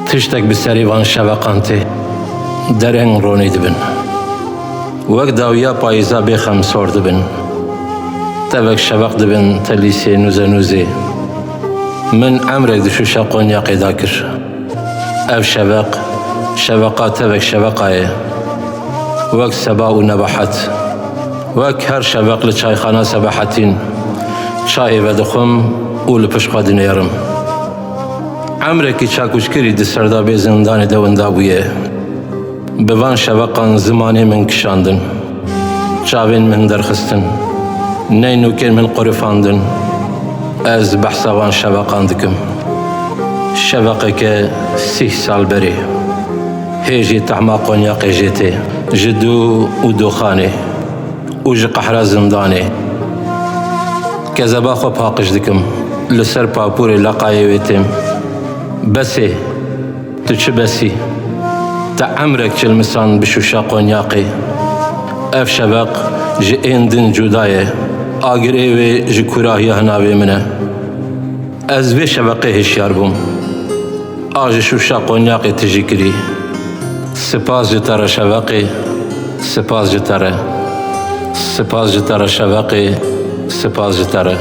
tiştek bi serî van şeveqan tê dereng ronî dibin. Wek dawiya payîza bêxem sor dibin. Tevek şeveq dibin te lîsê nûze nûzê. Min emrek di şûşa Qonyaqê da kir. Ev şeveq, şeveqa tevek şeveqa ye. Wek seba û nebahet. Wek her şeveq li çayxana sebehetîn. Çayê vedixwim û li pişt xwe dinêrim. Emrekî çakûçkirî di serdabê zindanê de winda bûye. Bi van şeveqan zimanê min kişandin. Çavên min derxistin. Ney nûkên min qurifandin. Ez behsa van şeveqan dikim. Şeveqeke 30 sal berê. Hêjî tehma Qonyaqê jê tê. Ji dû û doxanê. û ji qehra zindanê. Kezeba xwe paqij dikim. Li ser papûrê leqayê wê têm. Besê, tu çi besî? Te emrek çilmisan bi şûşa Qonyaqê. Ev şeveq ji ên din cuda ye. Agirê wê ji kurahiya hinavê min e. Ez vê şeveqê hişyar bûm. A ji şûşa Qonyaqê tu jî kirî. Spas ji te re şeveqê, spas ji te re. Spas ji te re şeveqê, spas ji te re.